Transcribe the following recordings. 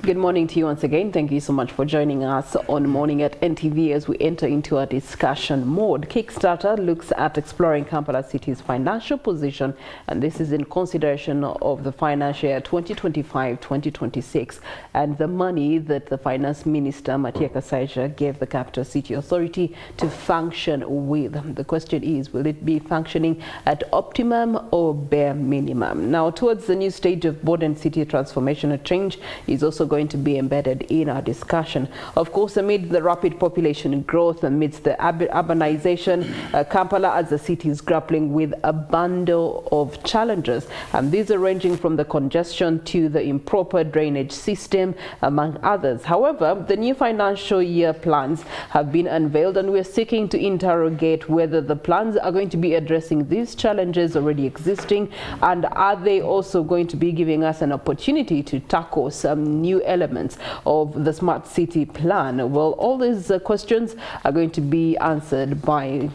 Good morning to you once again. Thank you so much for joining us on Morning at NTV as we enter into our discussion mode. Kickstarter looks at exploring Kampala City's financial position, and this is in consideration of the financial year 2025-2026 and the money that the Finance Minister, Kampala City, gave the Capital City Authority to function with. The question is, will it be functioning at optimum or bare minimum? Now, towards the new stage of board and city transformation, a change is also going to be embedded in our discussion. Of course, amid the rapid population growth, amidst the urbanization, Kampala as a city is grappling with a bundle of challenges. And these are ranging from the congestion to the improper drainage system, among others. However, the new financial year plans have been unveiled, and we're seeking to interrogate whether the plans are going to be addressing these challenges already existing, and are they also going to be giving us an opportunity to tackle some new elements of the smart city plan. Well, all these questions are going to be answered by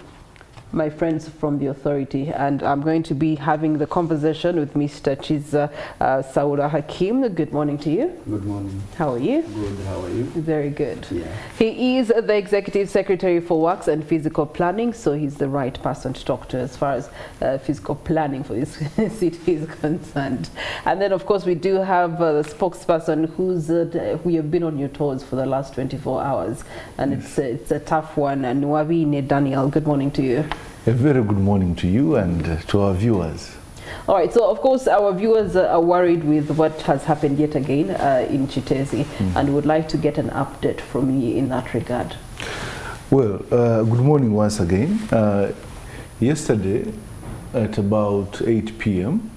my friends from the authority, and I'm going to be having the conversation with Mr. Kizza Sawula. Hakim, good morning to you. Good morning. How are you? Good, how are you? Very good. Yeah. He is the Executive Secretary for Works and Physical Planning, so he's the right person to talk to as far as physical planning for this city is concerned. And then, of course, we do have the spokesperson who have been on your toes for the last 24 hours, and it's a tough one. And Nuweabine, Daniel, good morning to you. A very good morning to you and to our viewers. All right, so of course our viewers are worried with what has happened yet again in Chitezi, and would like to get an update from you in that regard. Well, good morning once again. Yesterday at about 8 p.m.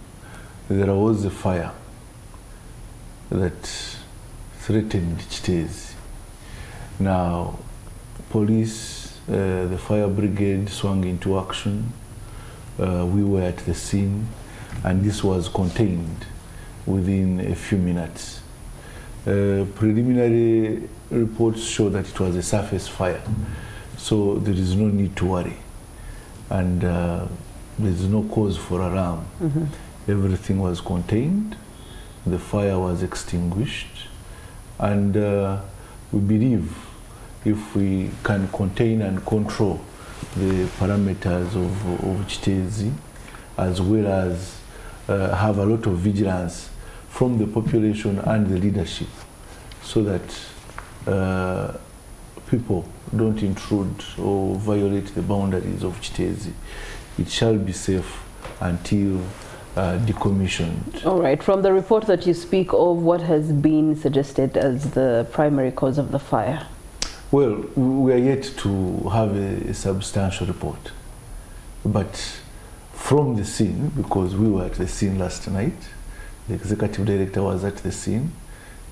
there was a fire that threatened Chitezi. Now, police, the fire brigade swung into action. We were at the scene, and this was contained within a few minutes. Preliminary reports show that it was a surface fire, so there is no need to worry, and there is no cause for alarm. Everything was contained, the fire was extinguished, and we believe if we can contain and control the parameters of Chitezi, as well as have a lot of vigilance from the population and the leadership, so that people don't intrude or violate the boundaries of Chitezi, it shall be safe until decommissioned. All right, from the report that you speak of, what has been suggested as the primary cause of the fire? Well, we are yet to have a substantial report, but from the scene, because we were at the scene last night, the executive director was at the scene,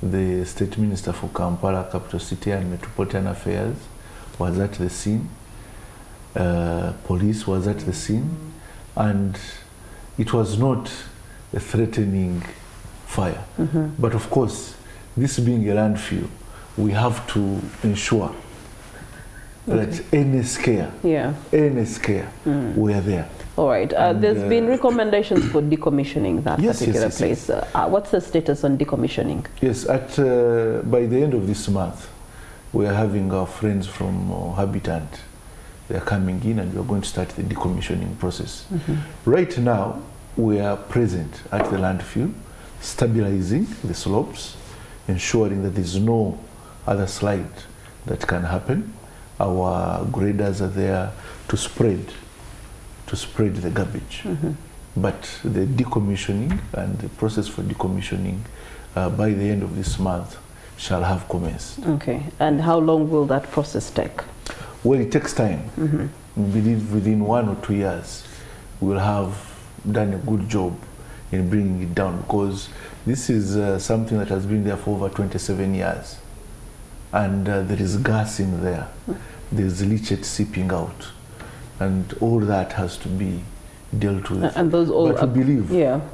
the state minister for Kampala, Capital City and Metropolitan Affairs was at the scene, police was at the scene, and it was not a threatening fire. But of course, this being a landfill, we have to ensure that any scare were there. All right. There's been recommendations for decommissioning that particular place. Yes. What's the status on decommissioning? Yes, by the end of this month, we are having our friends from Habitat. They are coming in, and we are going to start the decommissioning process. Right now, we are present at the landfill, stabilizing the slopes, ensuring that there is no other slide that can happen. Our graders are there to spread the garbage. But the decommissioning and the process for decommissioning by the end of this month shall have commenced. Okay, and how long will that process take? Well, it takes time. We believe within 1 or 2 years we'll have done a good job in bringing it down, because this is something that has been there for over 27 years. And there is gas in there, there's leachate seeping out, and all that has to be dealt with. And those all, but we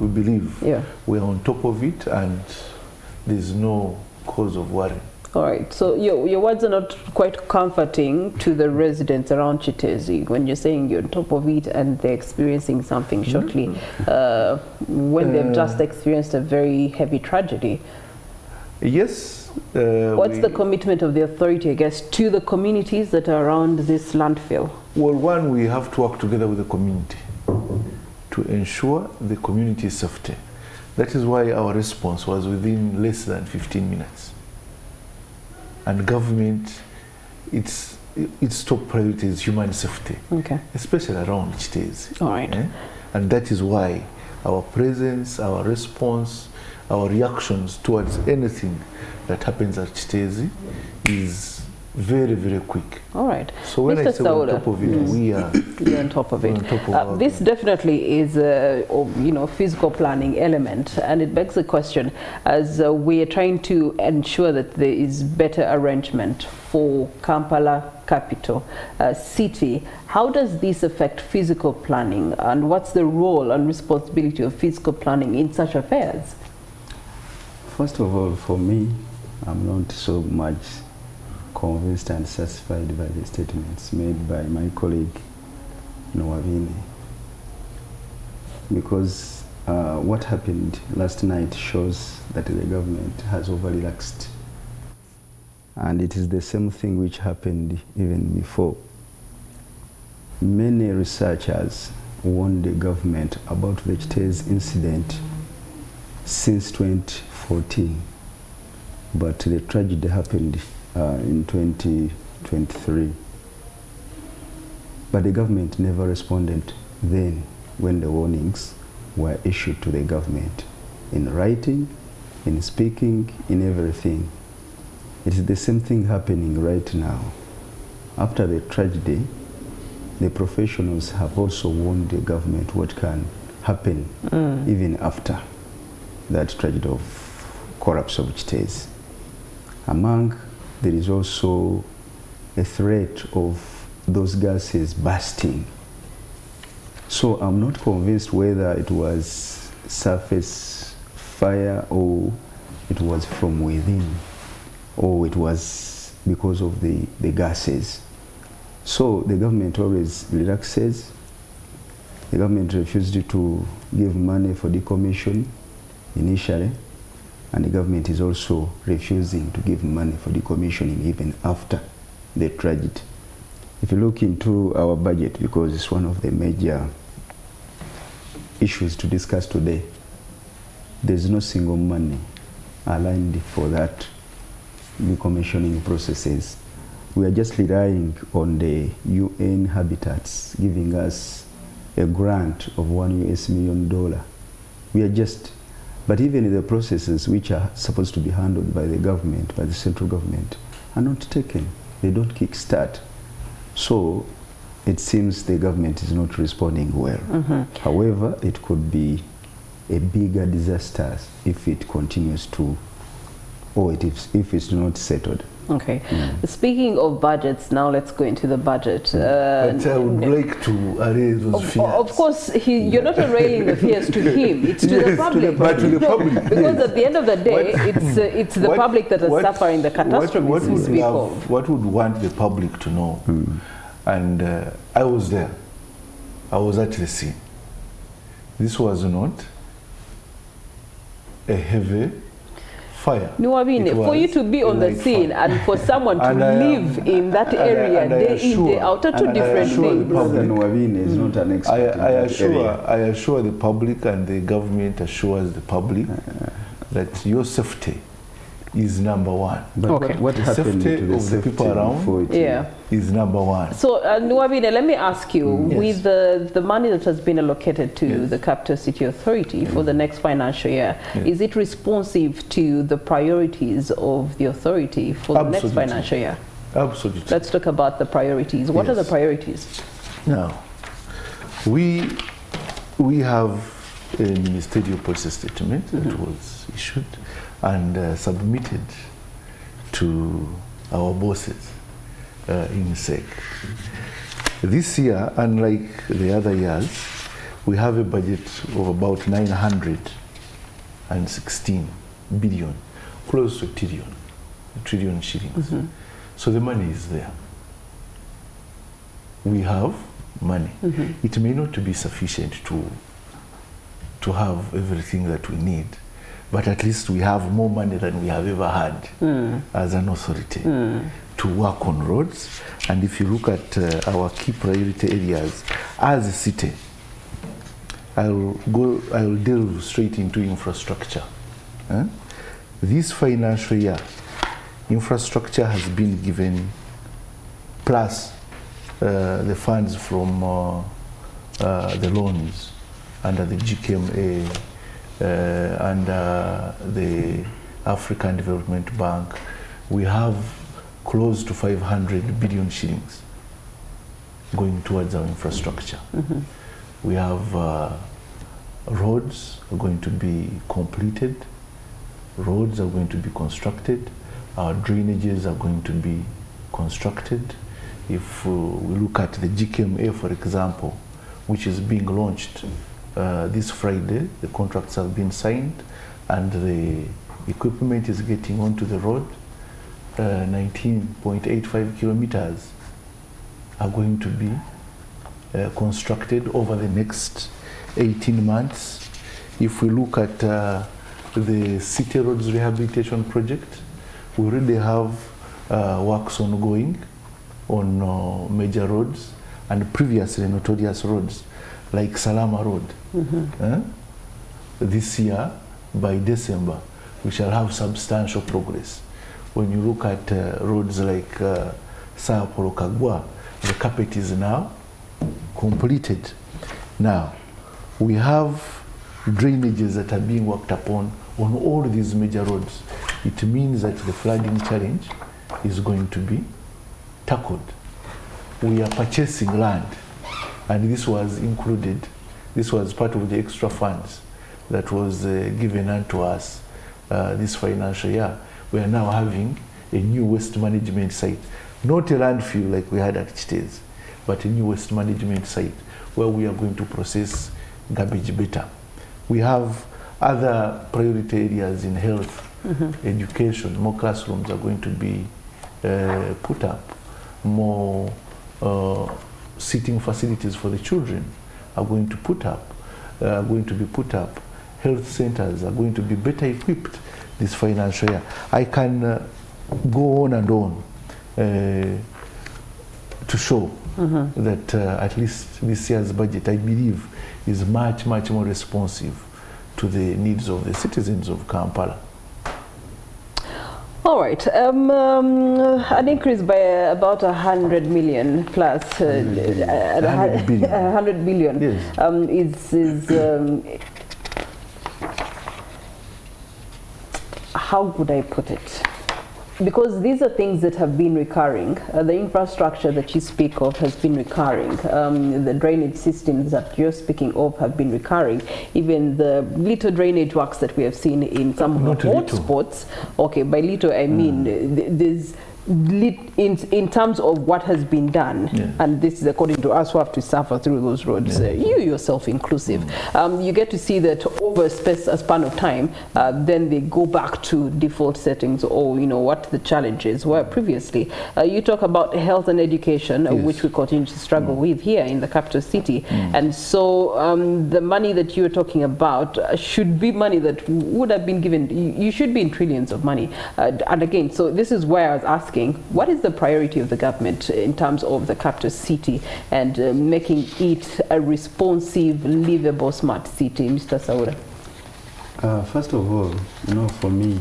believe we're on top of it, and there's no cause of worry. All right, so your words are not quite comforting to the residents around Chitezi when you're saying you're on top of it and they're experiencing something shortly when they've just experienced a very heavy tragedy. Yes. What's the commitment of the authority, I guess, to the communities that are around this landfill? Well, one, we have to work together with the community to ensure the community's safety. That is why our response was within less than 15 minutes. And government, its top priority is human safety, especially around Chitezi. All right. And that is why our presence, our response, our reactions towards anything that happens at Chitezi is very, very quick. All right. So when Mr. I say Sawula, on top of it, we are you're on top of it. On top of This definitely is a physical planning element, and it begs the question, as we are trying to ensure that there is better arrangement for Kampala capital city. How does this affect physical planning, and what's the role and responsibility of physical planning in such affairs? First of all, for me, I'm not so much convinced and satisfied by the statements made by my colleague Nuweabine, because what happened last night shows that the government has over-relaxed, and it is the same thing which happened even before. Many researchers warned the government about the Chitezi incident since 2014, but the tragedy happened in 2023. But the government never responded then when the warnings were issued to the government, in writing, in speaking, in everything. It is the same thing happening right now. After the tragedy, the professionals have also warned the government what can happen even after that tragedy of collapse of Chitezi. There is also a threat of those gases bursting. So I'm not convinced whether it was surface fire or it was from within, or it was because of the gases. So the government always relaxes. The government refused to give money for decommission initially, and the government is also refusing to give money for decommissioning even after the tragedy. If you look into our budget, because it's one of the major issues to discuss today, there's no single money aligned for that decommissioning processes. We are just relying on the UN Habitats giving us a grant of $1 million. We are just, but even the processes which are supposed to be handled by the government, by the central government, are not taken. They don't kickstart. So it seems the government is not responding well. However, it could be a bigger disaster if it continues to, or if it's not settled. Okay. Speaking of budgets, now let's go into the budget. But I would like to array those fears. Of course, you're not arraying the fears to him, it's to the public. But to the public. Because at the end of the day, it's the public that is suffering the catastrophe. What would want the public to know? And I was there. I was at the scene. This was not a heavy fire. Nuweabine, for you to be on the scene fire. And for someone to live in that area day in, day out, are two different things. Nuweabine is not an expert I assure the public, and the government assures the public that your safety is number one. But what happened to the safety of the people around is number one. So Nuweabine, let me ask you, with the money that has been allocated to the Capital City Authority for the next financial year, is it responsive to the priorities of the authority for the next financial year? Absolutely. Let's talk about the priorities. What are the priorities? Now, we have a ministerial policy statement that was issued and submitted to our bosses in SEC. This year, unlike the other years, we have a budget of about 916 billion, close to a trillion shillings. So the money is there. We have money. It may not be sufficient to have everything that we need, but at least we have more money than we have ever had as an authority to work on roads. And if you look at our key priority areas as a city, I'll delve straight into infrastructure. This financial year, infrastructure has been given, plus the funds from the loans under the GKMA, under the African Development Bank. We have close to 500 billion shillings going towards our infrastructure. We have roads are going to be completed, roads are going to be constructed, our drainages are going to be constructed. If we look at the GKMA, for example, which is being launched this Friday, the contracts have been signed and the equipment is getting onto the road. 19.85 kilometers are going to be constructed over the next 18 months. If we look at the City Roads Rehabilitation Project, we already have works ongoing on major roads and previously notorious roads like Salama Road. This year, by December, we shall have substantial progress. When you look at roads like Sao Paulo Kagwa, the carpet is now completed. Now, we have drainages that are being worked upon on all these major roads. It means that the flooding challenge is going to be tackled. We are purchasing land, and this was included, this was part of the extra funds that was given unto us this financial year. We are now having a new waste management site, not a landfill like we had at Chitez, but a new waste management site where we are going to process garbage better. We have other priority areas in health, education. More classrooms are going to be put up. More sitting facilities for the children are going to be put up. Health centers are going to be better equipped this financial year. I can go on and on to show that at least this year's budget, I believe, is much, much more responsive to the needs of the citizens of Kampala. All right, an increase by about 100 million plus 100 billion. 100 billion yes. is how would I put it? Because these are things that have been recurring. The infrastructure that you speak of has been recurring. The drainage systems that you're speaking of have been recurring. Even the little drainage works that we have seen in some of the hotspots. Okay, by little I mean there's in terms of what has been done, and this is according to us who have to suffer through those roads, you yourself inclusive, you get to see that over a span of time, then they go back to default settings, or you know what the challenges were previously. You talk about health and education, which we continue to struggle with here in the capital city, and so the money that you're talking about should be money that would have been given. You should be in trillions of money, and again, so this is where I was asking, what is the priority of the government in terms of the capital city and making it a responsive, livable, smart city? Mr. Sawula. First of all, you know, for me,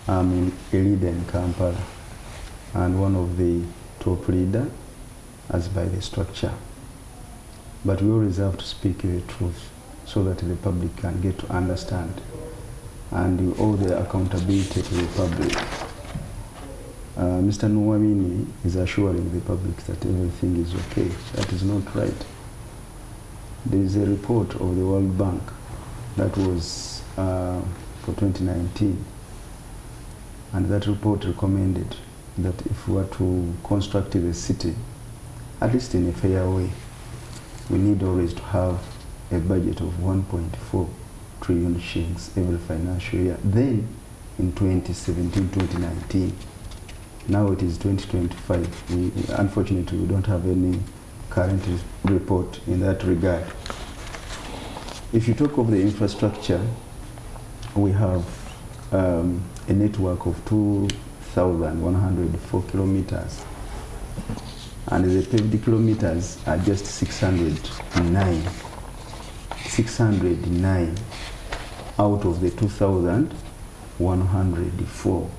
I'm a leader in Kampala and one of the top leaders as by the structure. But we always have to speak the truth so that the public can get to understand, and you owe the accountability to the public. Mr. Nuweabine is assuring the public that everything is okay. That is not right. There is a report of the World Bank that was for 2019, and that report recommended that if we were to construct the city, at least in a fair way, we need always to have a budget of 1.4 trillion shillings every financial year. Then in 2017-2019, now it is 2025. Unfortunately, we don't have any current report in that regard. If you talk of the infrastructure, we have a network of 2,104 kilometers, and the paved kilometers are just 609 out of the 2,104.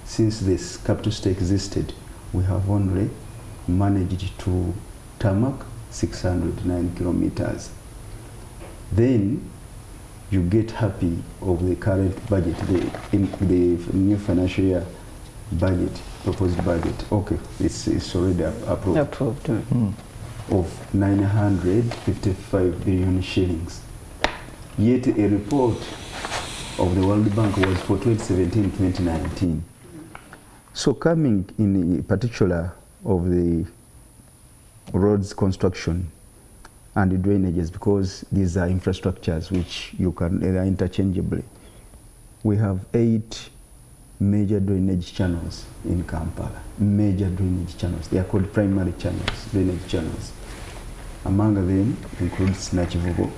Since this capital city existed, we have only managed to tarmac 609 kilometers. Then you get happy of the current budget, in the new financial year budget, proposed budget. Okay, it's already approved. Of 955 billion shillings. Yet a report of the World Bank was for 2017-2019. So coming in particular of the roads construction and the drainages, because these are infrastructures which you can interchangeably. We have 8 major drainage channels in Kampala. Major drainage channels. They are called primary channels, drainage channels. Among them includes Nakivubo,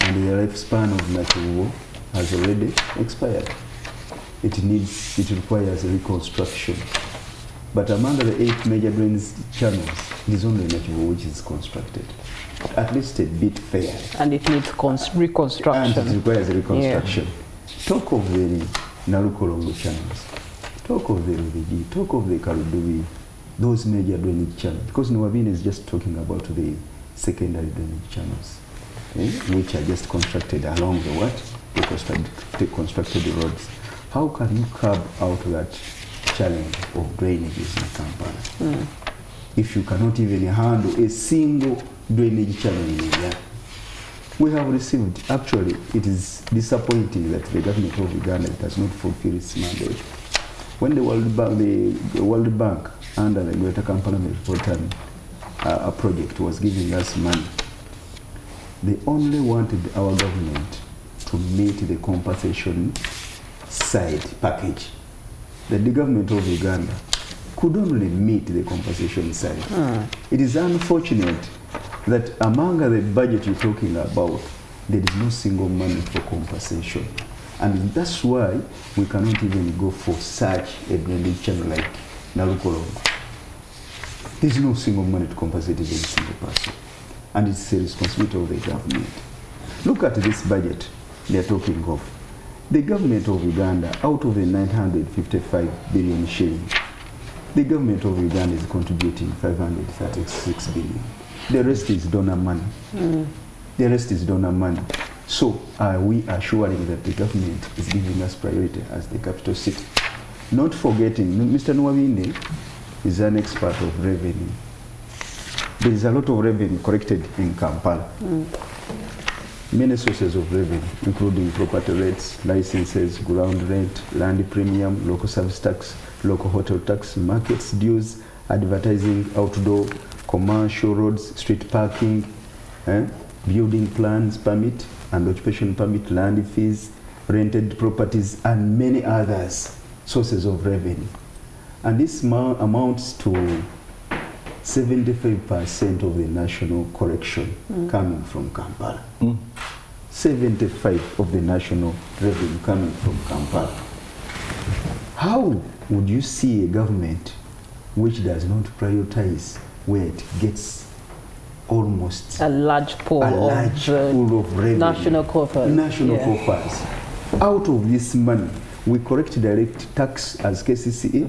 and the lifespan of Nakivubo has already expired. It requires reconstruction. But among the 8 major drainage channels, it is only Nakivubo which is constructed. At least a bit fair. And it needs reconstruction. And it requires reconstruction. Yeah. Talk of the Narukolongo channels. Talk of the Ruvigi. Talk of the Karudubi. Those major drainage channels. Because Nuweabine is just talking about the secondary drainage channels, which are just constructed along the what? They constructed roads. How can you curb out that challenge of drainages in Kampala? If you cannot even handle a single drainage channel in India? We have received, actually, it is disappointing that the government of Uganda does not fulfill its mandate. When the World Bank under the Greater Kampala Metropolitan project was giving us money, they only wanted our government to meet the compensation side package. That the government of Uganda could only meet the compensation side. It is unfortunate that among the budget you're talking about, there is no single money for compensation. And that's why we cannot even go for such a drainage channel like Narukolongo. There's no single money to compensate even a single person. And it's a responsibility of the government. Look at this budget they're talking of. The government of Uganda, out of the 955 billion shillings, the government of Uganda is contributing 536 billion. The rest is donor money. The rest is donor money. So are we assuring that the government is giving us priority as the capital city? Not forgetting, Mr. Nuweabine is an expert of revenue. There is a lot of revenue collected in Kampala. Many sources of revenue, including property rates, licenses, ground rent, land premium, local service tax, local hotel tax, markets dues, advertising, outdoor, commercial roads, street parking, building plans permit and occupation permit, land fees, rented properties, and many others sources of revenue. And this amounts to 75% of the national collection coming from Kampala. 75% of the national revenue coming from Kampala. How would you see a government which does not prioritize where it gets almost a large pool of revenue, national coffers? Out of this money, we collect direct tax as KCCA,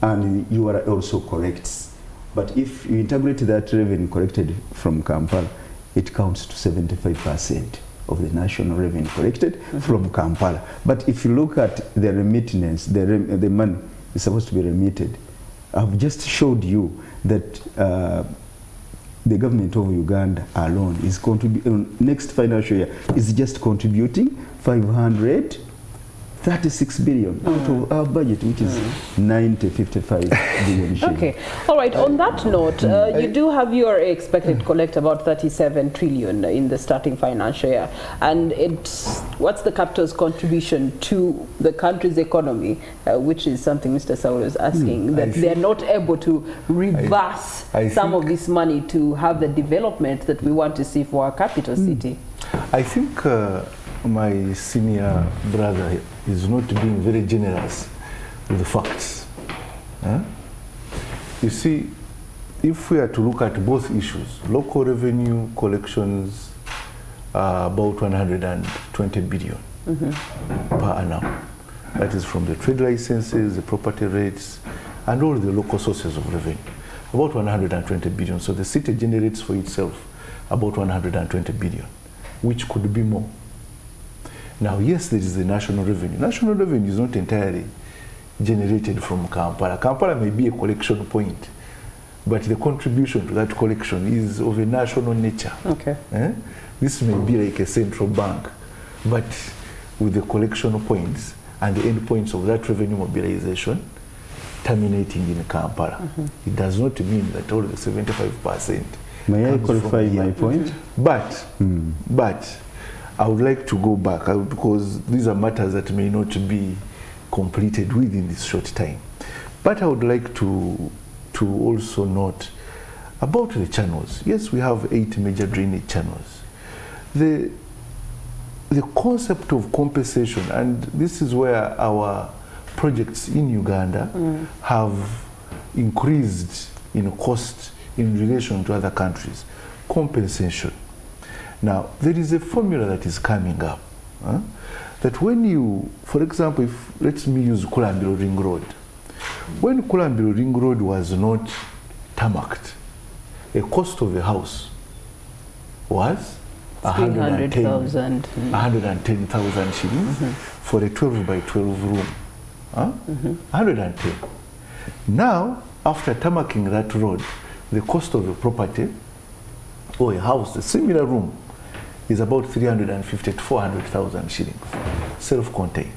and you are also collects. But if you integrate that revenue collected from Kampala, it counts to 75% of the national revenue collected from Kampala. But if you look at the remittance, the money is supposed to be remitted. I've just showed you that the government of Uganda alone is contributing, next financial year, is just contributing 536 billion out of our budget, which is 55 billion shillings. Okay, all right. On that note, you do have your expected collect about 37 trillion in the starting financial year, and what's the capital's contribution to the country's economy, which is something Mr. Sawula is asking, that they're not able to reverse some of this money to have the development that we want to see for our capital city. I think my senior brother is not being very generous with the facts. Huh? You see, if we are to look at both issues, local revenue collections are about 120 billion per annum. That is from the trade licenses, the property rates, and all the local sources of revenue. About 120 billion. So the city generates for itself about 120 billion, which could be more. Now, yes, there is the national revenue. National revenue is not entirely generated from Kampala. Kampala may be a collection point, but the contribution to that collection is of a national nature. Okay. This may be like a central bank, but with the collection points and the end points of that revenue mobilization terminating in Kampala. It does not mean that all the 75%. May I qualify my point? But I would like to go back because these are matters that may not be completed within this short time. But I would like to also note about the channels. Yes, we have 8 major drainage channels. The concept of compensation, and this is where our projects in Uganda have increased in cost in relation to other countries. Compensation. Now, there is a formula that is coming up. That when you, for example, let me use Kulambiro Ring Road. When Kulambiro Ring Road was not tarmacked, a cost of a house was 110,000 shillings for a 12 by 12 room. 110. Now, after tarmacking that road, the cost of a property or a house, a similar room, is about 350 to 400,000 shillings, self-contained.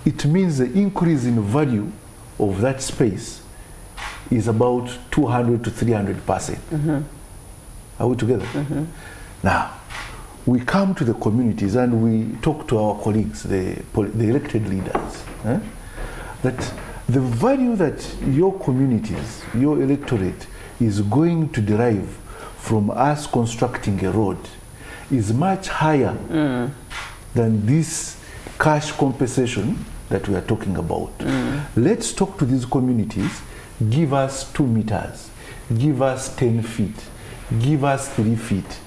It means the increase in value of that space is about 200 to 300%. Are we together? Now, we come to the communities and we talk to our colleagues, the elected leaders, that the value that your communities, your electorate is going to derive from us constructing a road is much higher than this cash compensation that we are talking about. Let's talk to these communities, give us 2 meters, give us 10 feet, give us 3 feet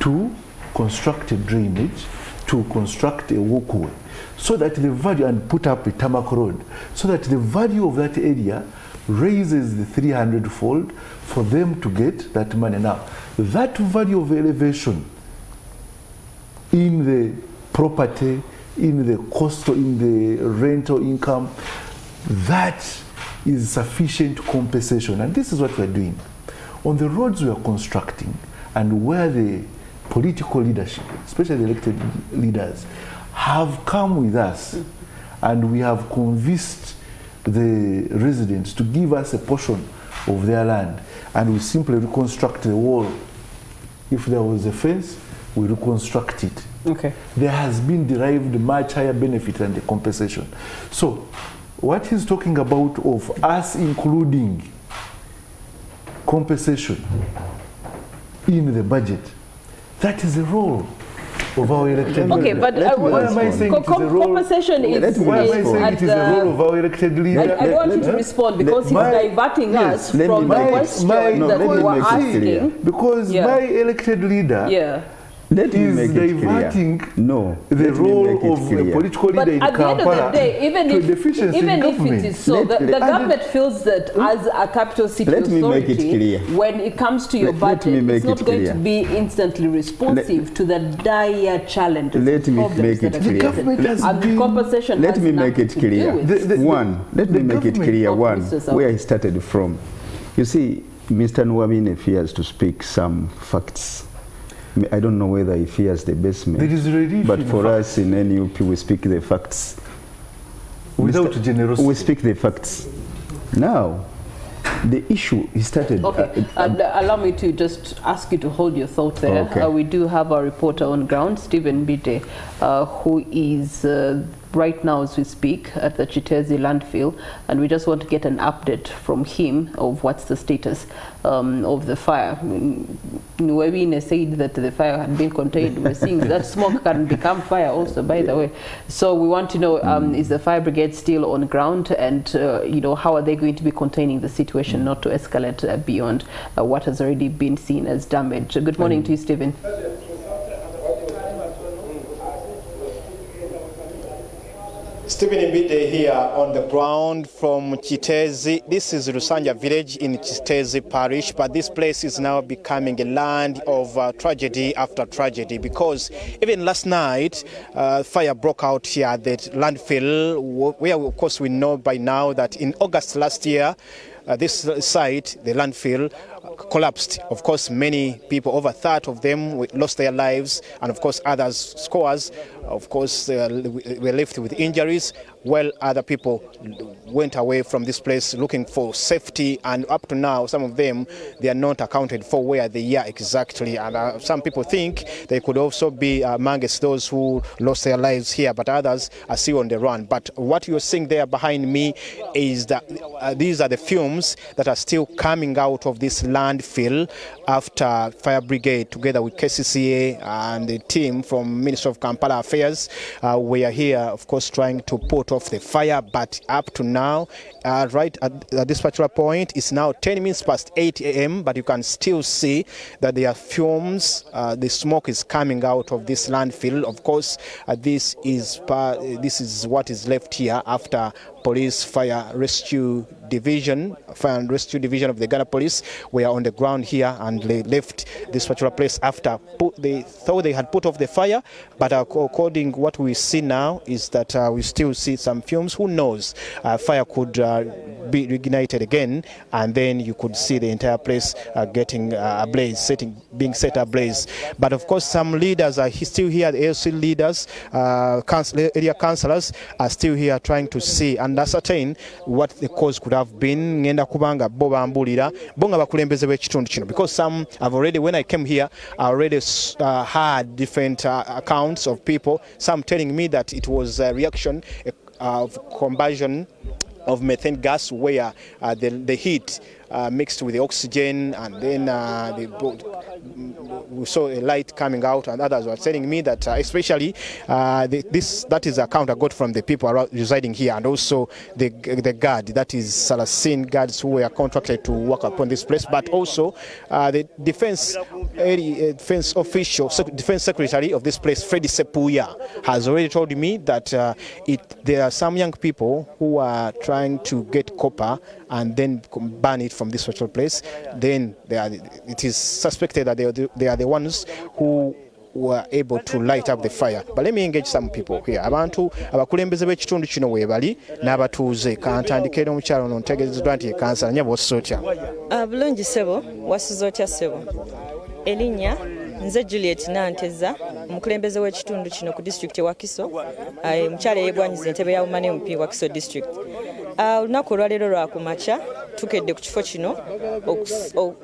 to construct a drainage, to construct a walkway, so that the value, and put up a tarmac road, so that the value of that area raises the 300-fold for them to get that money. Now, that value of elevation in the property, in the cost, in the rental income, that is sufficient compensation. And this is what we're doing. On the roads we are constructing and where the political leadership, especially the elected leaders, have come with us and we have convinced the residents to give us a portion of their land, and we simply reconstruct the wall. If there was a fence, we reconstruct it. Okay. There has been derived much higher benefit than the compensation. So what he's talking about of us including compensation in the budget, that is the role of our elected leaders. Okay, but why am I saying it is the role? Compensation is Why am I saying it is the role of our elected leader? I don't want you to respond because he's diverting us from the question that we were asking. Because my elected leader Let me make it diverting no, the role of a political leader in Kampala. But at the end of the day, even if it is so, the government feels that as a capital city authority, when it comes to your budget, it's not going to be instantly responsive to the dire challenges. Let me make it clear. And compensation let me make it clear. Let me make it clear. One, where I started from. You see, Mr. Nuweabine fears to speak some facts. I don't know whether he fears the basement, but for us in NUP, we speak the facts. Without generosity. We speak the facts. Now, the issue is started... Okay, allow me to just ask you to hold your thought there. Okay. We do have our reporter on ground, Stephen Bite, who is right now as we speak at the Chitezi landfill, and we just want to get an update from him of what's the status of the fire. Nuweabine said that the fire had been contained. We're seeing that smoke can become fire also, by the way. So we want to know, is the fire brigade still on ground, and how are they going to be containing the situation not to escalate beyond what has already been seen as damage? Good morning to you, Stephen. Stephen Mbide here on the ground from Chitezi. This is Rusanja village in Chitezi parish, but this place is now becoming a land of tragedy after tragedy, because even last night fire broke out here at the landfill, where of course we know by now that in August last year this site, the landfill, collapsed. Of course, many people, over 30 of them, lost their lives, and of course others, scores, of course, were left with injuries, while other people went away from this place looking for safety, and up to now, some of them, they are not accounted for where they are exactly, and some people think they could also be amongst those who lost their lives here, but others are still on the run. But what you're seeing there behind me is that these are the fumes that are still coming out of this landfill after fire brigade, together with KCCA and the team from Ministry of Kampala Affairs, we are here, of course, trying to put off the fire. But up to now, right at this particular point, it's now 10 minutes past 8 a.m., but you can still see that there are fumes. The smoke is coming out of this landfill. Of course, this is what is left here after Police Fire and Rescue Division of the Ghana Police were on the ground here, and they left this particular place after they thought they had put off the fire. But according to what we see now is that we still see some fumes. Who knows? Fire could be reignited again, and then you could see the entire place getting ablaze, being set ablaze. But of course, some leaders are still here. The ALC leaders, area councillors are still here trying to see and ascertain what the cause could have been. Ngenda kubanga bo bambulira bonga bakulembeze b'ekitundu kino, because some have already, when I came here, I already had different accounts of people, some telling me that it was a reaction of combustion of methane gas, where the heat mixed with the oxygen, and then we saw a light coming out, and others were telling me that especially that is the account I got from the people residing here, and also the guard, that is Saracen guards who were contracted to work upon this place, but also the defense official, defense secretary of this place, Freddy Sepuya, has already told me that there are some young people who are trying to get copper and then burn it from this special place. Then it is suspected that they are the ones who were able to light up the fire. But let me engage some people here. Abantu abakulembeze b'ekitundu kino weebali n'abatuuze. Kantandikira omukyalo ono ntegeezebwa nti ye kansala nyabo wasotya. Bulungi ssebo, wasizotya ssebo. Erinnya nze Juliet Nanteza, omukulembeze w'ekitundu kino ku district ya Wakiso, omukyala yeegwanyiza entebe ya Bumane MP Wakiso district. Olunaku olwaleero lwa kumakya tukedde ku kifo kino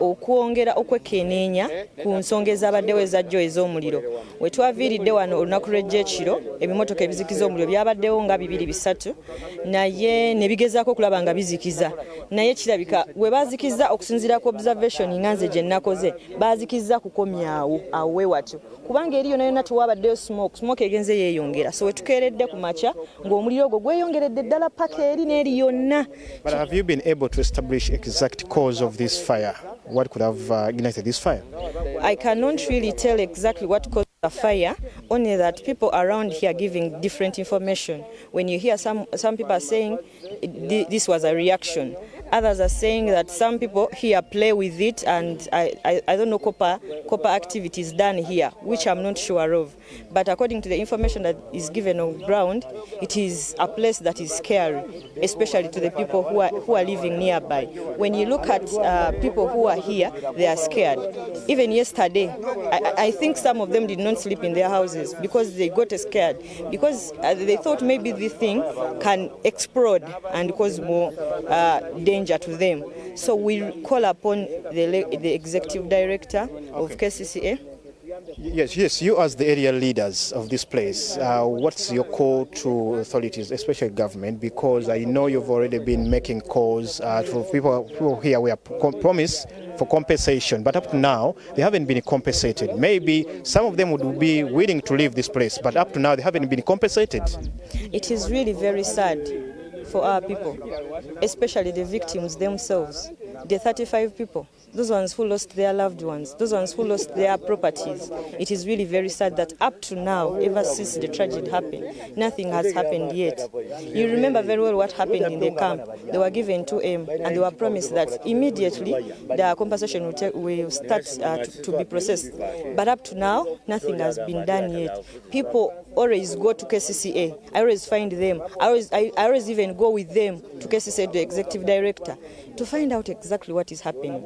okwongera okwekenneenya ku nsonga ezabaddewo ezajjo ez'omuliro. We twaviiridde wano olunaku lw'ejjeekiro, ebimotoka ebizikiza omuliro byabaddewo nga 2-3, naye ne bigezaako okulaba nga bizikiza. Naye kirabika we baazikiza, okusinziira ku observation nga nze gye nnakoze, baazikiza kukomyawo awo wewatyo, kubanga eri yonna yonna tewabaddeyo smoke egenze yeeyongera. So we tukeeredde ku makya ng'omuliro ogwo gweyongeredde ddala paka eri n'eri yonna. But have you been able to establish exact cause of this fire? What could have ignited this fire? I cannot really tell exactly what caused the fire, only that people around here are giving different information. When you hear some people are saying this was a reaction. Others are saying that some people here play with it, and I don't know copper activities done here, which I'm not sure of. But according to the information that is given on ground, it is a place that is scary, especially to the people who are living nearby. When you look at people who are here, they are scared. Even yesterday, I think some of them did not sleep in their houses because they got scared, because they thought maybe this thing can explode and cause more danger to them. So we call upon the executive director of KCCA Yes, you as the area leaders of this place, what's your call to authorities, especially government, because I know you've already been making calls to people here we are promised for compensation, but up to now they haven't been compensated. Maybe some of them would be willing to leave this place, but up to now they haven't been compensated. It is really very sad for our people, especially the victims themselves, the 35 people. Those ones who lost their loved ones, those ones who lost their properties. It is really very sad that up to now, ever since the tragedy happened, nothing has happened yet. You remember very well what happened in the camp. They were given 2M and they were promised that immediately the compensation will start to be processed. But up to now, nothing has been done yet. People always go to KCCA. I always find them. I always even go with them to KCCA, the executive director, to find out exactly what is happening.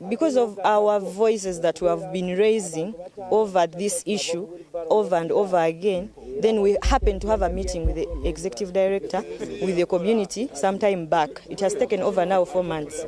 Because of our voices that we have been raising over this issue over and over again, then we happened to have a meeting with the executive director, with the community some time back. It has taken over now 4 months.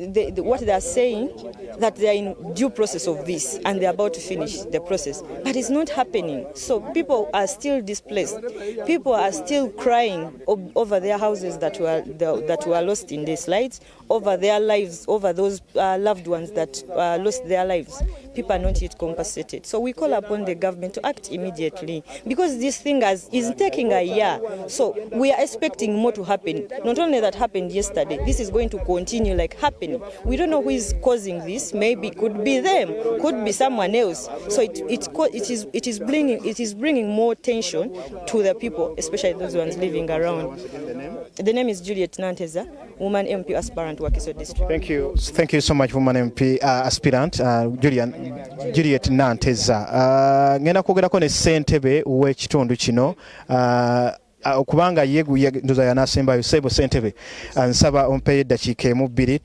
What they are saying, that they are in due process of this and they are about to finish the process, but it's not happening. So people are still displaced. People are still crying over their houses that were lost in the slides, over their lives, over those loved ones that lost their lives. People are not yet compensated. So we call upon the government to act immediately, because this thing is taking a year. So we are expecting more to happen. Not only that happened yesterday, this is going to continue like happening. We don't know who is causing this. Maybe it could be them, could be someone else. So it is bringing more tension to the people, especially those ones living around. The name is Juliet Nanteza, woman MP aspirant to Wakiso district. Thank you so much, woman MP aspirant Juliet Nanteza. Ngenda kwogerako ne ssentebe w'ekitundu kino okubanga ndoza yanasembayo Sebo Ssentebe, nsaba ompeyo eddakiika emu bbiri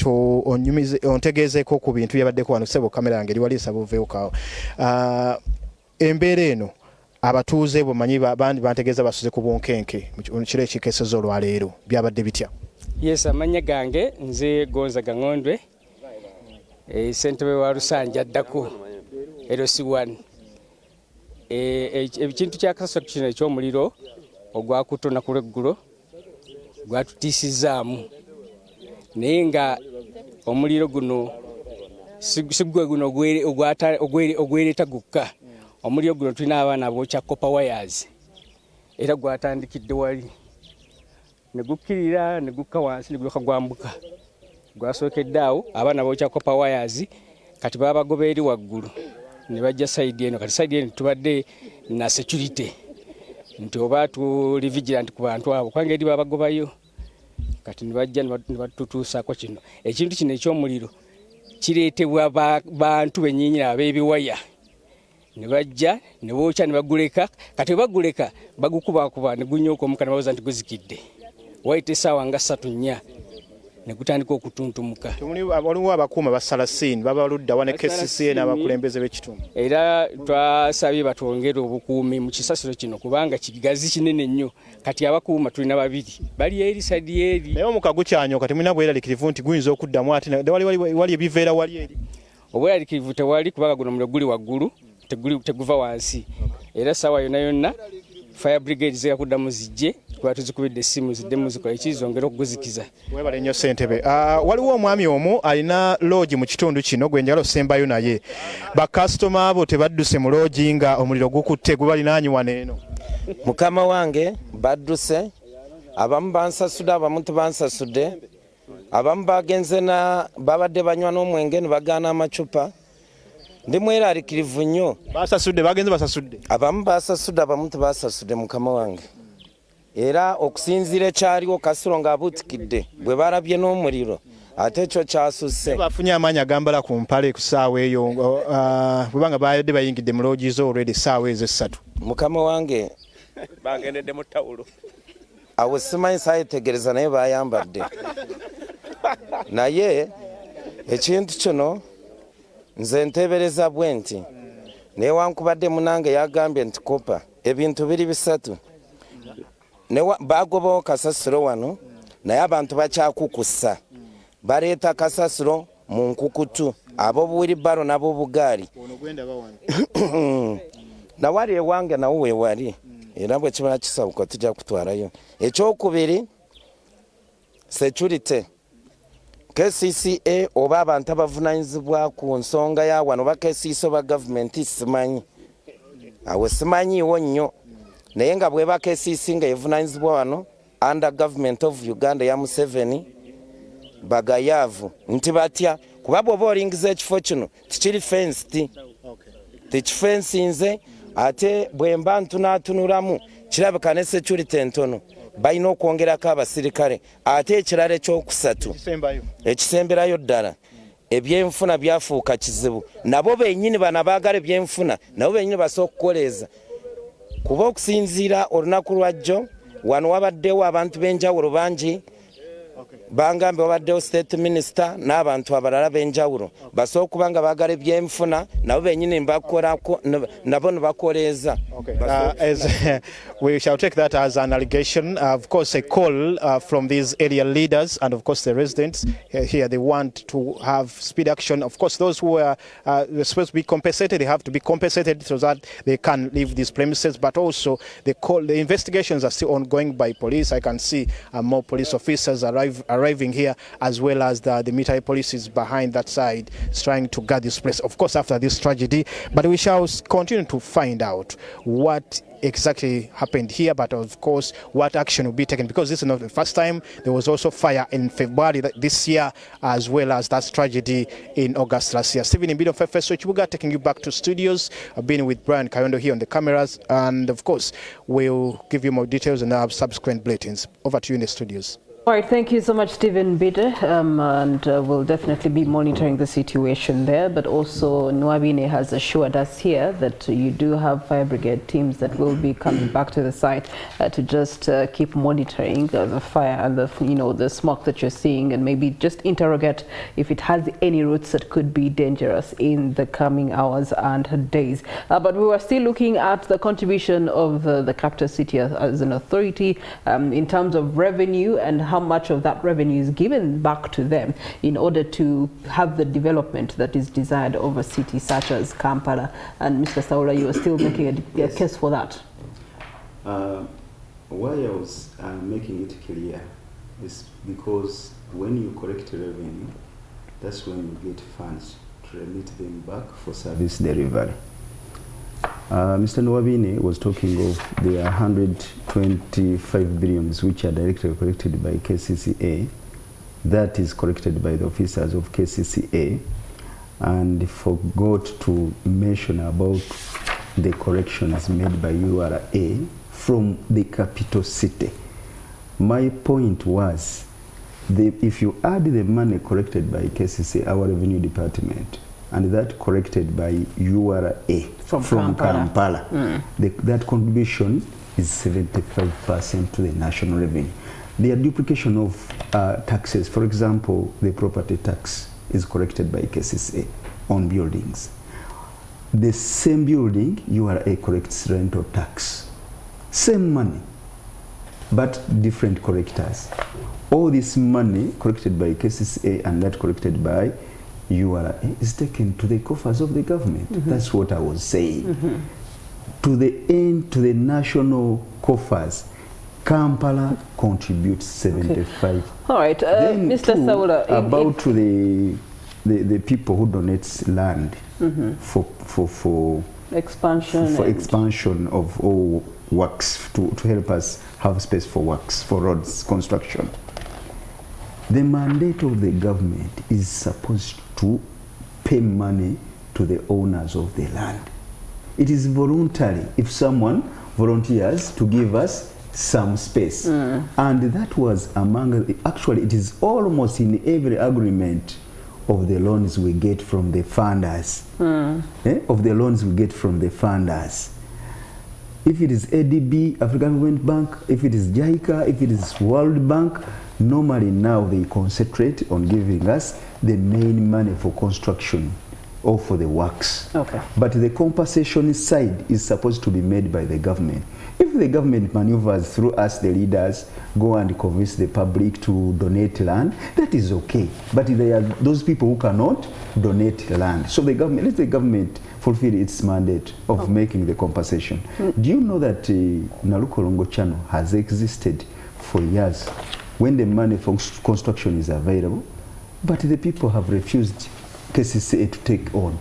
ontegeezeeko ku bintu byabaddeko wano. Sebo, kamera yange eri wali nsaba oveewokawo. Embeera eno abatuuze bumanyi bandi bantegeeza basuze ku bunkenke mu kiro ekikeeseza olwaleero, byabadde bitya? Yes, amanya gange nze Gonza Gangondwe, ssentebe wa Lusanja addako LC1. Ekintu kya kasasiro kino eky'omuliro ogwakutona ku lweggulo gwatutiisizaamu, naye nga omuliro guno sigwe guno ogwereeta gukka. Omuliro guno tulina abaana abookya copper wires, era gwatandikidde wali ne gukkirira ne gukka wansi ne gulyoka gwambuka. Gwasookedde awo abaana bookya copper wires, kati baba bagoba eri waggulu ne bajja sayidi eno. Kati sayidi eno tubadde na security nti oba tuli vigilant ku bantu abo, kubanga eri babagobayo. Kati ne bajja ne batutuusaako kino. Ekintu kino eky'omuliro kireetebwa bantu bennyinnyini ab'ebiwaya, ne bajja ne bookya ne baguleka. Kati bwe baguleka bagukubakuba ne gunyooka omuka ne bawoza nti guzikidde. Wayita essaawa nga 3-4 ne gutandika okutuntumuka. Waliwo abakuuma basalasini babaludda wane KCCA n'abakulembeze b'ekitundu. Era twasabye batwongere obukuumi mu kisasiro kino kubanga kigazi kinene nnyo. Kati abakuuma tulina 2 bali eri sadi eri. Naye omukago kyanyo kati mulina bweraliikirivu nti guyinza okuddamu ate wali ebiveera wali eri. Obweraliikirivu tewali kubanga guno muliro guli waggulu teguva wansi. Era ssaawa yonna yonna fire brigade zeka kuddamu zijje twatuzikubidde essimu ziddemu zikola ekizongera okuguzikiza. Webale nnyo ssentebe. Waliwo omwami omu alina lodge mu kitundu kino gwe njagala osembayo naye. Bakasitoma abo tebadduse mu lodge nga omuliro gukutte gubalinaanyi wano eno. Mukama wange badduse, abamu bansasudde abamu tebansasudde, abamu bagenze babadde banywa n'omwenge ne bagaana amacupa. Ndi mweraliikirivu nnyo. Basasudde bagenze basasudde. Abamu basasudde abamu tebasasudde mukama wange. Era okusinziira ekyaliwo kasiro ng'abuutikidde bwe balabye n'omuliro ate ekyo kyasusse. Bafunye amaanyi agambala ku mpale ku ssaawa eyo kubanga baadde bayingidde mu loogizo already essaawa ezo 3. Mukama wange bagendedde mu ttawulo. Awo simanyi saayetegereza naye bayambadde. Naye ekintu kino nze nteebereza bwe nti newankubadde munange yagambye nti kopa ebintu biri 3 bagobawo kasasiro wano naye abantu bakyakukussa baleeta kasasiro mu nkukutu ab'obuwiribaro n'ab'obugaali nawali ewange nawo weewali era bwe kibala kisabuka tujja kutwalayo. Ekyokubiri security. KCCA oba abantu abavunaanyizibwa ku nsonga ya wano ba KCCA oba gavumenti simanyi. Awe simanyiiwo nnyo naye nga bweba KCCA nga yevunaanyizibwa wano under government of Uganda ya Museveni bagayaavu nti batya kuba bw'oba olingiza ekifo kino tikiri fenced tikifensinze ate bwe mba ntunaatunulamu kirabika ne security entono balina okwongerako abasirikale ate ekirala ekyokusatu ekisemberayo ddala ebyenfuna byafuuka kizibu nabo bennyini bano abaagala ebyenfuna nabo bennyini basooka okukoleeza kuba okusinziira olunaku lwajjo wano wabaddewo abantu b'enjawulo bangi bangambe wabaddewo state minister n'abantu abalala b'enjawulo basooka okuba nga baagala ebyenfuna nabo bennyini nabo ne bakoleeza. We shall take that as an allegation, of course a call from these area leaders and of course the residents here. They want to have speed action. Of course those who are supposed to be compensated, they have to be compensated so that they can leave these premises, but also the investigations are still ongoing by police. I can see more police officers arriving here, as well as the military police is behind that side trying to guard this place, of course after this tragedy. But we shall continue to find out what exactly happened here, but of course what action will be taken, because this is not the first time. There was also fire in February this year, as well as that tragedy in August last year. Stephen Imbido of FSO Chibuga taking you back to studios. I've been with Brian Kayondo here on the cameras, and of course we'll give you more details and our subsequent bulletins. Over to you in the studios. All right, thank you so much, Stephen Bide, and we'll definitely be monitoring the situation there. But also, Nuweabine has assured us here that you do have fire brigade teams that will be coming back to the site to just keep monitoring the fire and the smoke that you're seeing, and maybe just interrogate if it has any routes that could be dangerous in the coming hours and days. But we were still looking at the contribution of the capital city as an authority in terms of revenue and how much of that revenue is given back to them in order to have the development that is desired over cities such as Kampala. And Mr. Sawula, you are still making a case for that. Why I was making it clear is because when you collect revenue, that's when you get funds to remit them back for service delivery. Mr. Nuweabine was talking of the 125 billions which are directly collected by KCCA. That is collected by the officers of KCCA, and forgot to mention about the collections made by URA from the capital city. My point was, if you add the money collected by KCCA, our revenue department, and that collected by URA from Kampala, that contribution is 75% to the national revenue. The duplication of taxes, for example, the property tax is collected by KCCA on buildings. The same building, URA collects rental tax. Same money, but different collectors. All this money collected by KCCA and that collected by URA is taken to the coffers of the government. That's what I was saying. To the end, to the national coffers, Kampala contributes 75. All right, Mr. Sawula, about to the people who donate land for expansion of all works to help us have space for works, for roads construction. The mandate of the government is supposed to pay money to the owners of the land. It is voluntary if someone volunteers to give us some space. And that was among, actually it is almost in every agreement of the loans we get from the funders. Of the loans we get from the funders. If it is ADB, African Development Bank, if it is JICA, if it is World Bank, normally now they concentrate on giving us the main money for construction or for the works. Okay. But the compensation side is supposed to be made by the government. If the government maneuvers through us, the leaders, go and convince the public to donate land, that is okay. But there are those people who cannot donate land. So the government, let the government fulfill its mandate of making the compensation. Do you know that Nalukolongo Channel has existed for years when the money for construction is available, but the people have refused KCCA to take on,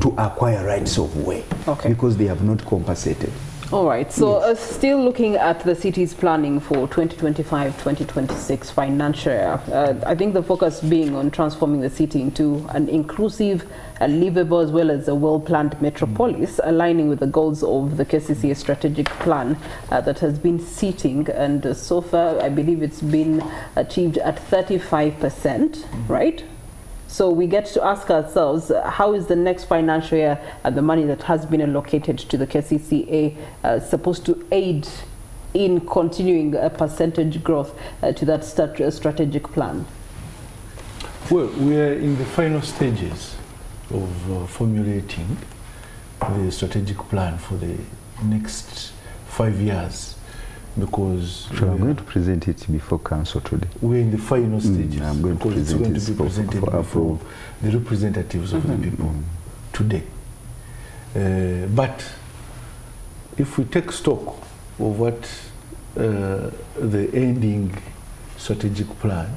to acquire rights of way, because they have not compensated. All right, so still looking at the city's planning for 2025-2026 financial year, I think the focus being on transforming the city into an inclusive, livable as well as a well-planned metropolis, aligning with the goals of the KCCA strategic plan that has been sitting, and so far I believe it's been achieved at 35%, right? So we get to ask ourselves, how is the next financial year and the money that has been allocated to the KCCA supposed to aid in continuing a percentage growth to that strategic plan? Well, we are in the final stages of formulating the strategic plan for the next 5 years. Because I'm going to present it before council today. We're in the final stages. I'm going to present it presented before the representatives of the people today. But if we take stock of what the ending strategic plan,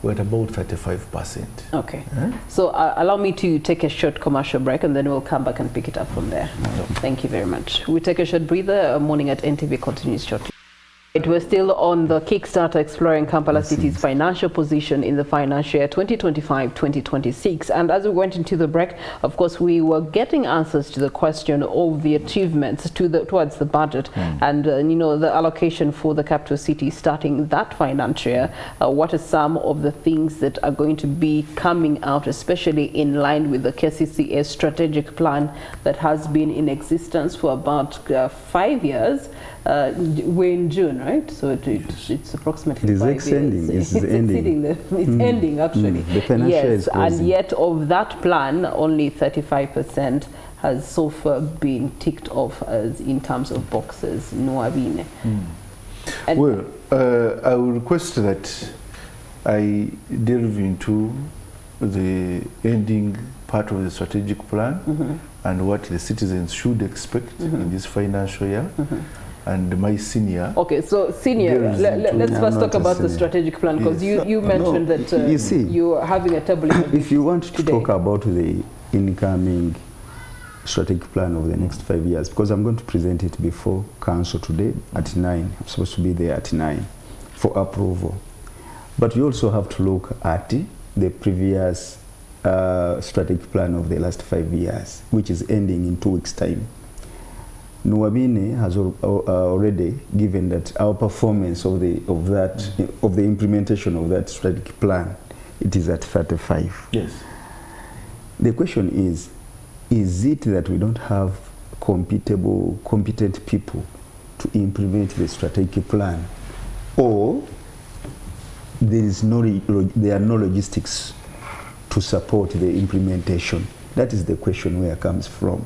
we're at about 35%. Okay. So allow me to take a short commercial break and then we'll come back and pick it up from there. Thank you very much. We take a short breather. Morning at NTV continues shortly. We're still on the Kickstarter exploring Kampala City's financial position in the financial year 2025-2026. And as we went into the break, of course, we were getting answers to the question of the achievements towards the budget and, you know, the allocation for the capital city starting that financial year. What are some of the things that are going to be coming out, especially in line with the KCCA strategic plan that has been in existence for about 5 years? We're in June, right? So it's approximately 5 years. It's ending. It's ending, actually. The financial yes, and yet of that plan, only 35% has so far been ticked off as in terms of boxes. Nuweabine. Well, I will request that I delve into the ending part of the strategic plan and what the citizens should expect in this financial year. And my senior. Okay, so senior, let's first talk about the strategic plan, because you mentioned that you see, you're having a table. If you want to talk about the incoming strategic plan of the next 5 years, because I'm going to present it before council today at 9. I'm supposed to be there at 9 for approval. But you also have to look at the previous strategic plan of the last 5 years, which is ending in 2 weeks' time. Nuweabine has already given that our performance of the implementation of that strategic plan, it is at 35. Yes. The question is it that we don't have competent people to implement the strategic plan, or there are no logistics to support the implementation? That is the question where it comes from.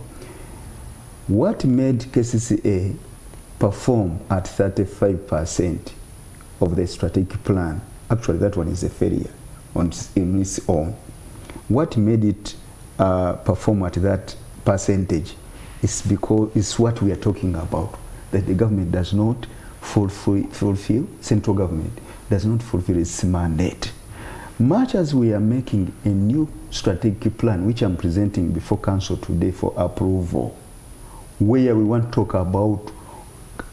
What made KCCA perform at 35% of the strategic plan? Actually, that one is a failure in its own. What made it perform at that percentage is because it's what we are talking about, that the government does not fulfill, central government does not fulfill its mandate. Much as we are making a new strategic plan, which I'm presenting before council today for approval, where we want to talk about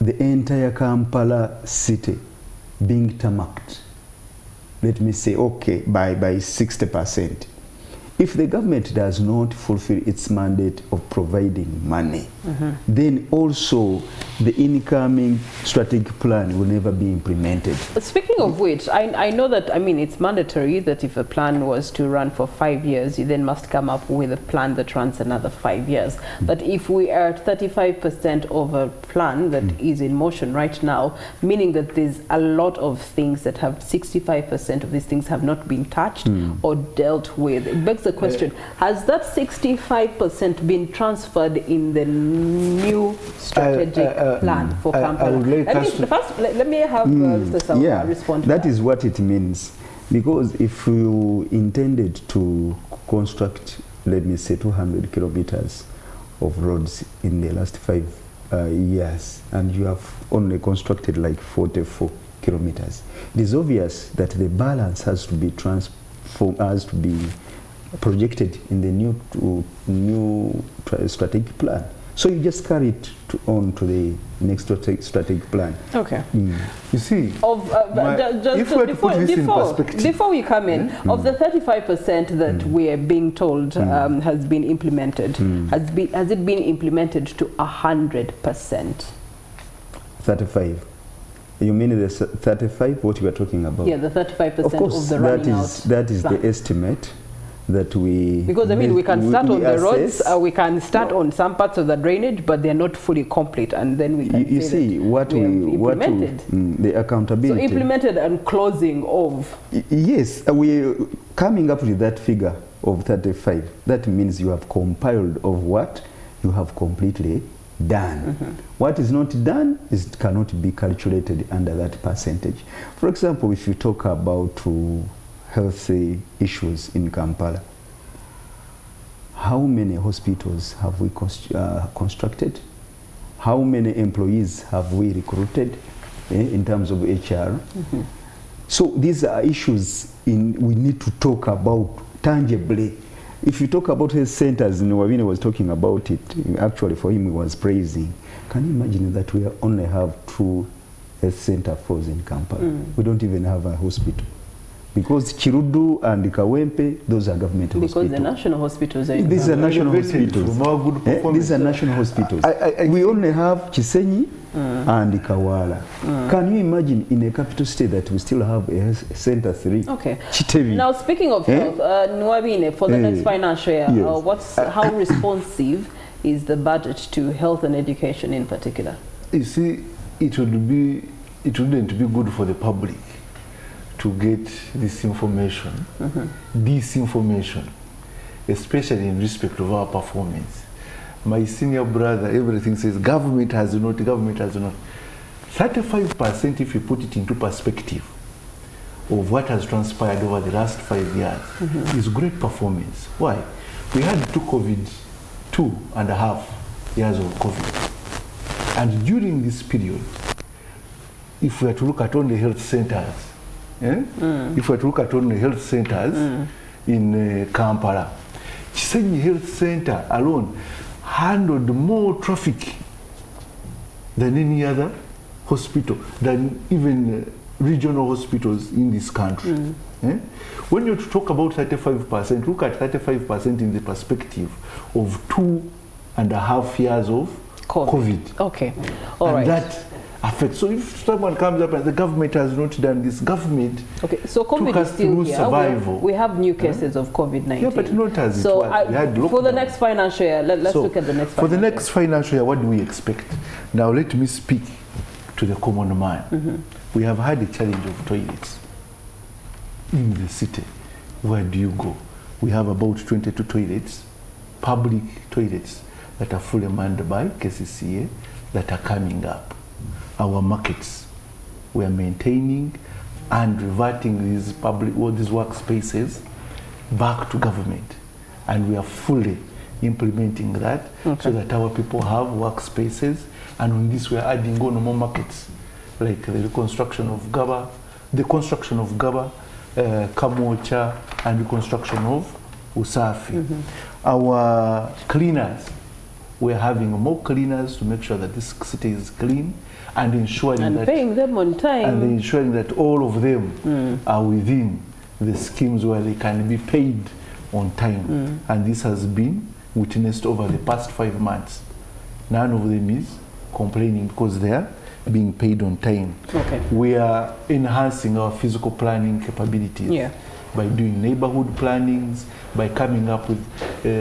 the entire Kampala City being tarmacked, let me say, okay, by 60%. If the government does not fulfill its mandate of providing money, then also the incoming strategic plan will never be implemented. Speaking of which, I know that, I mean, it's mandatory that if a plan was to run for 5 years, you then must come up with a plan that runs another 5 years. But if we are at 35% of a plan that is in motion right now, meaning that there's a lot of things that have 65% of these things have not been touched or dealt with, it begs the the question. Has that 65% been transferred in the new strategic plan for Kampala? Let me have Mr. Sawula respond to that. That is what it means. Because if you intended to construct, let me say, 200 kilometers of roads in the last 5 years, and you have only constructed like 44 kilometers, it is obvious that the balance has to be projected in the new strategic plan. So you just carry it on to the next strategic plan. Okay. You see, before we come in, of the 35% that we are being told has been implemented, has it been implemented to 100%? 35. You mean the 35? What you are talking about? Yeah, the 35% of course, of the running out. That is the estimate that we... Because I mean, we can start on the roads, we can start on some parts of the drainage, but they're not fully complete, and then we can say what we implemented. The accountability. So implemented and closing of... Yes, we're coming up with that figure of 35. That means you have compiled of what you have completely done. What is not done cannot be calculated under that percentage. For example, if you talk about health issues in Kampala, how many hospitals have we constructed? How many employees have we recruited in terms of HR? So these are issues we need to talk about tangibly. If you talk about health centers, Nuweabine was talking about it, actually for him he was praising. Can you imagine that we only have 2 health center floors in Kampala? We don't even have a hospital. Because Chirudu and Kawempe, those are government hospitals. Because the national hospitals are... These are national hospitals. These are national hospitals. We only have Chisenyi and Kawala. Can you imagine in a capital state that we still have a center 3? Okay. Chitevi. Now speaking of health, Nuweabine, for the next financial year, how responsive is the budget to health and education in particular? You see, it wouldn't be good for the public to get this information, disinformation, especially in respect of our performance. My senior brother, everything says government has not, government has not. 35%, if you put it into perspective of what has transpired over the last 5 years, is great performance. Why? We had 2.5 years of COVID. And during this period, if we are to look at only health centers, if we are to look at only health centers in Kampala, Chisenyi Health Center alone handled more traffic than any other hospital, than even regional hospitals in this country. When you talk about 35%, look at 35% in the perspective of 2.5 years of COVID. Okay, all right. That affects. So if someone comes up and the government has not done this, government so COVID is still here. Survival. We have new cases of COVID-19. Yeah, but not as it was. We had for the next financial year, let's look at the next financial year. For the next financial year, what do we expect? Now let me speak to the common man. We have had a challenge of toilets in the city. Where do you go? We have about 22 toilets, public toilets, that are fully manned by KCCA that are coming up. Our markets, we are maintaining and reverting these these workspaces back to government, and we are fully implementing that so that our people have workspaces. And on this, we are adding on more markets, like the reconstruction of Gaba, Kamocha, and the construction of Usafi. Our cleaners, we're having more cleaners to make sure that this city is clean, and ensuring that paying them on time, and ensuring that all of them are within the schemes where they can be paid on time. And this has been witnessed over the past 5 months. None of them is complaining because they are being paid on time. We are enhancing our physical planning capabilities by doing neighborhood plannings, by coming up with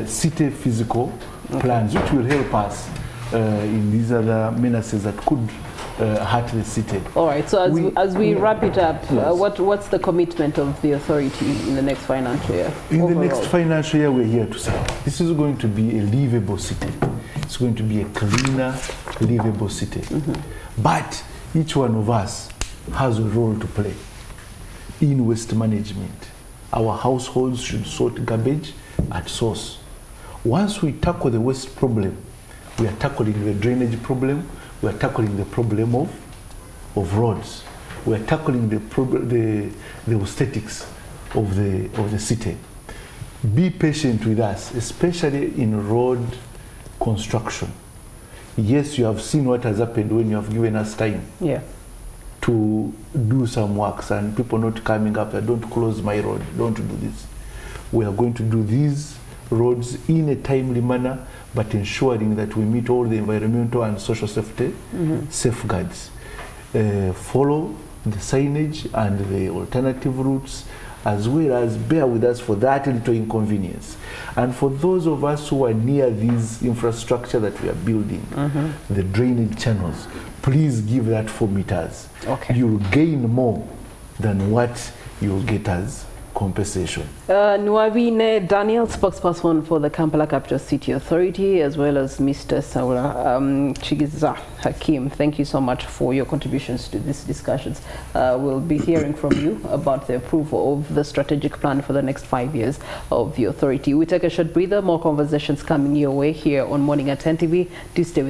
city physical plans, which will help us in these other menaces that could hurt the city. All right, so as we wrap it up, yes. What's the commitment of the authority in the next financial year? In overall? the next financial year, we're here to say this is going to be a livable city. It's going to be a cleaner, livable city. But each one of us has a role to play in waste management. Our households should sort garbage at source. Once we tackle the waste problem, we are tackling the drainage problem, we are tackling the problem of roads, we are tackling the aesthetics of the city. Be patient with us, especially in road construction. Yes, you have seen what has happened when you have given us time to do some works and people not coming up, don't close my road, don't do this. We are going to do these roads in a timely manner, but ensuring that we meet all the environmental and social safety safeguards. Follow the signage and the alternative routes, as well as bear with us for that little inconvenience. And for those of us who are near these infrastructure that we are building, the drainage channels, please give that 4 meters. Okay. You'll gain more than what you'll get as compensation. Nuweabine, Daniel, spokesperson for the Kampala Capital City Authority, as well as Mr. Sawula, Kizza Hakim, thank you so much for your contributions to these discussions. We'll be hearing from you about the approval of the strategic plan for the next 5 years of the authority. We take a short breather, more conversations coming your way here on Morning at NTV. Do stay with